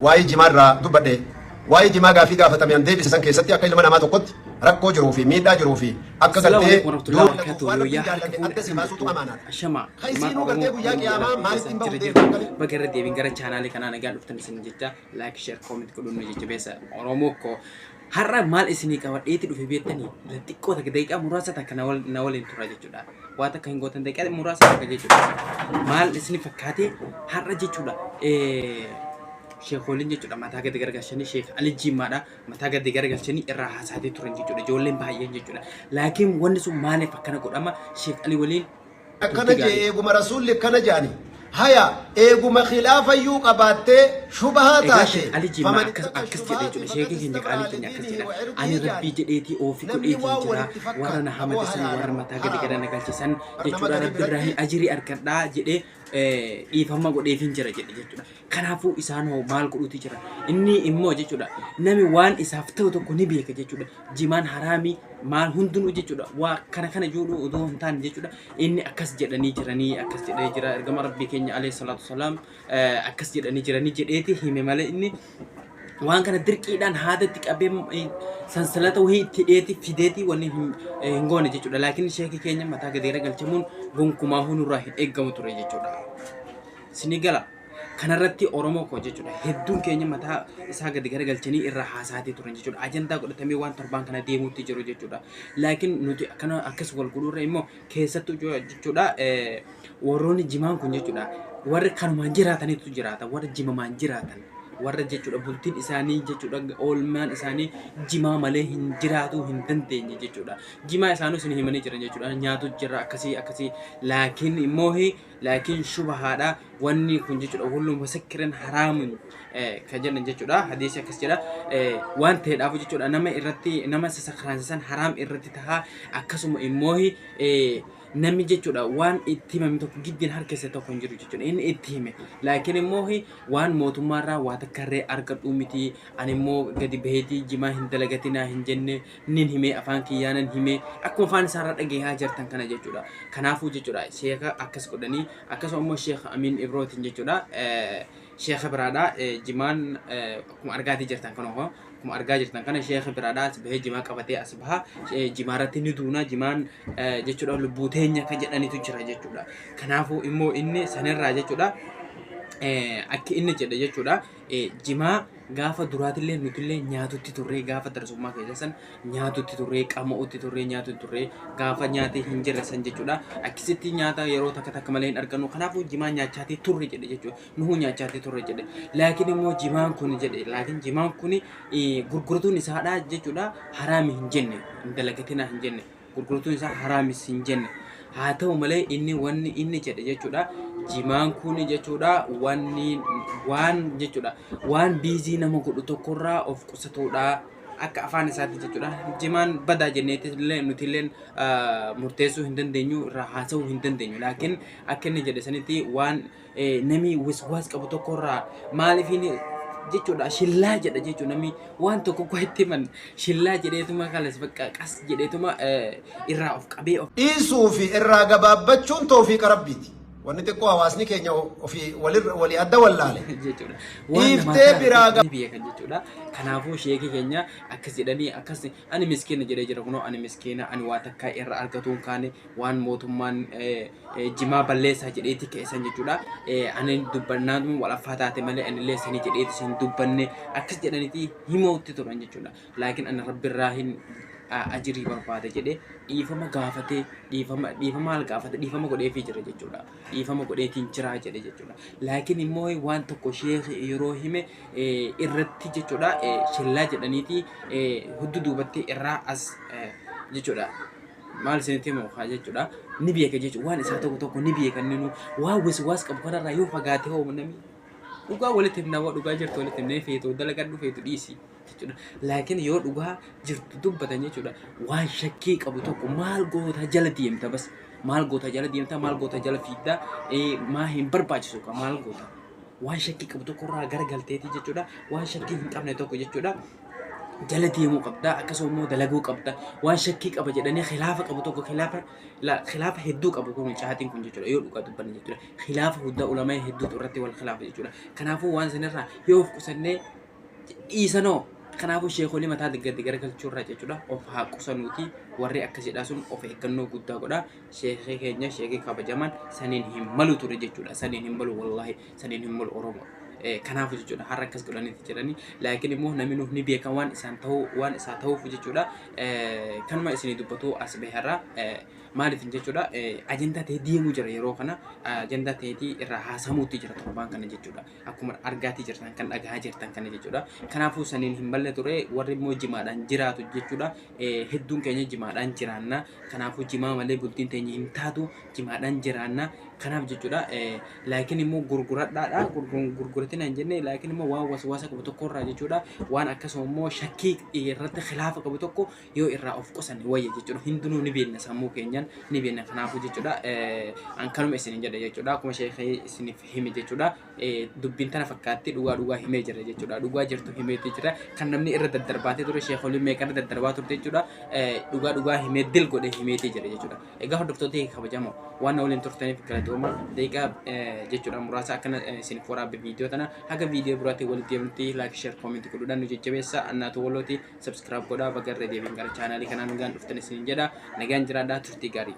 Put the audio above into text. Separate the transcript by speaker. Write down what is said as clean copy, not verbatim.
Speaker 1: واي جمارة دبده واي جماعة في قافة من ديفيس سان كيستي أكيد من أمات وقت ركو جروفي ميدا جروفي
Speaker 2: السلام عليكم ورحمة الله وبركاته يا حكون الشمع
Speaker 1: خيسينو قلتي وياك يا ما مالك تنبه
Speaker 2: بقرر دي بنقرر channel كنا نقال لفتن سنجتا لايك شير كومنت كلون نجيج بيسا أروموكو har'a maal isinii qabateeti dhufe beektanii xiqqoo takka daqiiqaa muraasa takka na waliin tura jechuudha. Waa takka hin gootan daqiiqaa muraasa takka jechuudha. Maal isinii fakkaate har'a jechuudha. Sheekoliin jechuudha mataa gadi garagalchanii Sheek Ali Jimaadha mataa gadi garagalchanii irraa haasa'atee turan jechuudha. Ijoolleen baay'een jechuudha. Laakiin wanni sun maaliif akkana godhama Sheek Ali waliin
Speaker 1: akkana jee eeguma rasuulli akkana jaani. هيا إيجو خلافة يوق أباتة شبهات
Speaker 2: علي جماعة أكس جدي جل شيء كي هنجك علي جنيا أكس جدا أنا ربي جديتي أو في كل إيتي جرا ورنا حمد سن ورنا تاجر كذا نقال جسن جتورا ربي راهي أجري أركضا جدي إيفهم قد إيفين جرا جدي جتورا كنافو إسانه مال قلوتي جرا إني إمو جتورا نامي وان إسافتو تكوني بيك جتورا جمان حرامي maal hundinuu jechuudha waa kana juudhu odoo hin taane jechuudha inni akkas jedhanii jiranii akkas jedhee jira ergama rabbii keenya alayhi salaatu wasalaam akkas jedhanii jiranii jedheeti hime malee inni waan kana dirqiidhaan haadatti qabee sansalata wahii itti dheeti fideeti wanni hin goone jechuudha laakiin sheekii keenya mataa gadeera galchamuun gonkumaa hunurraa hin eeggamu ture jechuudha sinigala kanarratti Oromoo ko jechuudha hedduun keenya mataa isaa gadi garagalchanii irraa haasa'atee turan jechuudha ajandaa godhatamee waan torbaan kana deemuutti jiru jechuudha laakiin nuti kana akkas wal guluurra immoo keessattuu jechuudha warroonni jimaan kun jechuudha warri kanumaan jiraatanitu jiraata warri jimamaan jiraatan warra jechuudha bultiin isaanii jechuudha oolmaan isaanii jimaa malee hin jiraatu hin dandeenye jechuudha jimaa isaanii isin himanii jiran jechuudha nyaatu jira akkasii laakiin immoo laakiin shubahaadha wanni kun jechuudha hullum masakkiran haraamun kajannan jechuudha hadiisi akkas jedha waan ta'eedhaaf jechuudha nama irratti nama sasakransan haraam irratti tahaa akkasuma immoo namni jechuudha waan itti himame tokko giddin harkessa tokko hin jiru jechuudha inni itti hime laakiin immoo waan mootummaarraa waa takkarree argadhu miti ani immoo gadi baheetii jimaa hin dalagatinaa hin jenne nin hime afaan kiyyaanan hime akkuma afaan isaarraa dhageehaa jirtan kana jechuudha kanaafuu jechuudha sheeka akkas godhanii akkasuma immoo Sheek Amin Ibrootiin jechuudha sheeka biraadha jimaan akkuma argaatii jirtan kanoo kuma argaa jirtan kana Sheek biraadha asbahee jimaa qabatee asbaha jimaarratti ni duuna jimaan jechuudha lubbuu teenya kan jedhanitu jira jechuudha kanaafuu immoo inni sanirraa jechuudha akka inni jedhe jechuudha jimaa gaafa duraatillee nutillee nyaatutti turree gaafa darsummaa keessan nyaatutti turree qama'utti turree nyaatutti turree gaafa nyaatee hin jirre san jechuudha akkasitti nyaata yeroo takka malee hin argannu kanaafuu jimaa nyaachaatee turre jedhe jechuudha nuhu nyaachaatee turre jedhe laakiin immoo jimaan kun jedhe laakiin jimaan kun gurgurtuun isaadha jechuudha haraami hin jenne dalagatina hin jenne gurgurtuun isaa haraamis hin jenne haa ta'u malee inni wanni inni jedhe jechuudha jimaan kun jechuudha waan jechuudha waan biizii nama godhu tokkorraa of qusatuudha akka afaan isaatti jechuudha jimaan badaa jenneetillee nutillee murteessuu hin dandeenyu irraa haasa'uu hin dandeenyu laakiin akka inni jedhe sanitti waan namni waswaas qabu tokkorraa maaliif jechuudha shillaa jedha jechuudha namni waan tokko qohetti man shillaa jedheetuma kalas bakka qas jedheetuma irraa of qabee of
Speaker 1: dhiisuu fi irraa gabaabbachuun tawfiiqa rabbiiti wanni xiqqoo hawaasni keenya ofii walii adda wallaale
Speaker 2: jechuudha
Speaker 1: dhiiftee biraa
Speaker 2: biyya kan jechuudha kanaafuu sheekii keenya akkas jedhanii akkas ani miskiina jedhee jira kunoo ani miskiina ani waa takka irra argatuun kaane waan mootummaan jimaa balleessaa jedheeti keessan jechuudha ani dubbannaan walaffaa taate malee anillee sanii jedheeti sin dubbanne akkas jedhaniiti himootti turan jechuudha laakiin ani rabbiirraa hin ajirii barbaada jedhe dhiifama gaafatee dhiifama maal gaafate dhiifama godheefii jira jechuudha dhiifama godheetiin jira jedhe jechuudha laakiin immoo waan tokko sheek yeroo hime irratti jechuudha shillaa jedhaniiti huddu duubatti irraa as jechuudha maal isinitti himu jechuudha ni beeka jechuudha waan isaa tokko ni beeka ninu waan waswaas qabu kanarraa yoo fagaatee hoomu namni dhugaa walitti himnaa dhugaa jirtu walitti himnee feetu dalagadhu feetu dhiisi jechuudha laakiin yoo dhugaa jirtu dubbatan jechuudha waan shakkii qabu tokko maal goota jala deemta bas maal goota jala deemta maal goota jala fiidda maa hin barbaachisu ka maal goota waan shakkii qabu tokko irraa garagalteeti jechuudha waan shakkii hin qabne tokko jechuudha جلدي مو قبدا أكسو مو دلقو قبدا وان شكيك أبا جدني خلافة أبو توكو خلافة لا خلافة هدوك أبو كون شهاتين كون جتولا يو لقى دبنا جتولا خلافة هدا علماء هدو تورتي والخلافة جتولا كنافو وان سنرا يوف كسنة إيسانو كنافو شيخو لي متى دقر كالشورة جتولا أو فها كسنوتي وري أكسي داسون أو فهكنو قدا قدا شيخي كينيا شيخي كابا جمان سنين همالو توري جتولا سنين همالو والله سنين همالو أورومو كنافو جتولا حركة كلاني تجراني لكن مو نمينو نبيه كوان وان إسانتو في جتولا كان ما إسني دبتو أسبهرا maaliif jechuudha ajandaa ta'ee deemuu jira yeroo kana ajandaa ta'eeti irraa haasamuutti jira torbaan kana jechuudha akkuma argaatii jirtan kan dhagaa jirtan kana jechuudha kanaafuu saniin hin balle ture warri immoo jimaadhaan jiraatu jechuudha hedduun keenya jimaadhaan jiraanna kanaafuu jimaa malee bultiin teenya hin taatu jimaadhaan jiraanna kanaaf jechuudha laakiin immoo gurguradhaadha gurguratiin hin jenne laakiin immoo waan waswaasa qabu tokko irraa jechuudha waan akkasuma immoo shakkii irratti khilaafa qabu tokko yoo irraa of qosan wayya jechuudha hundinuu ni beekna sammuu keenya ni beekna kanaafuu jechuudha an kanuma isin jedha jechuudha akkuma sheekhi isiniif hime jechuudha dubbiin tana fakkaatti dhugaa himee jira jechuudha dhugaa jirtu himeetii jira kan namni irra daddarbaatee ture sheekholii meeqa irra daddarbaa turte jechuudha dhugaa himee dil godhee himeetii jira jechuudha egaa hordoftoota kabajamoo waan waliin turtaniif galatooma deeqa jechuudha muraasa akkana isin waraabbe viidiyoo tana haga viidiyoo biraatti walitti deemnutti laayik sheer koomentii godhuudhaan nu jajjabeessa annaatu wallooti sabskiraayib godhaa bagarree deebiin gara chaanaalii kanaan nagaan dhuftan isin jedha nagaan jiraadhaa turtii gaarii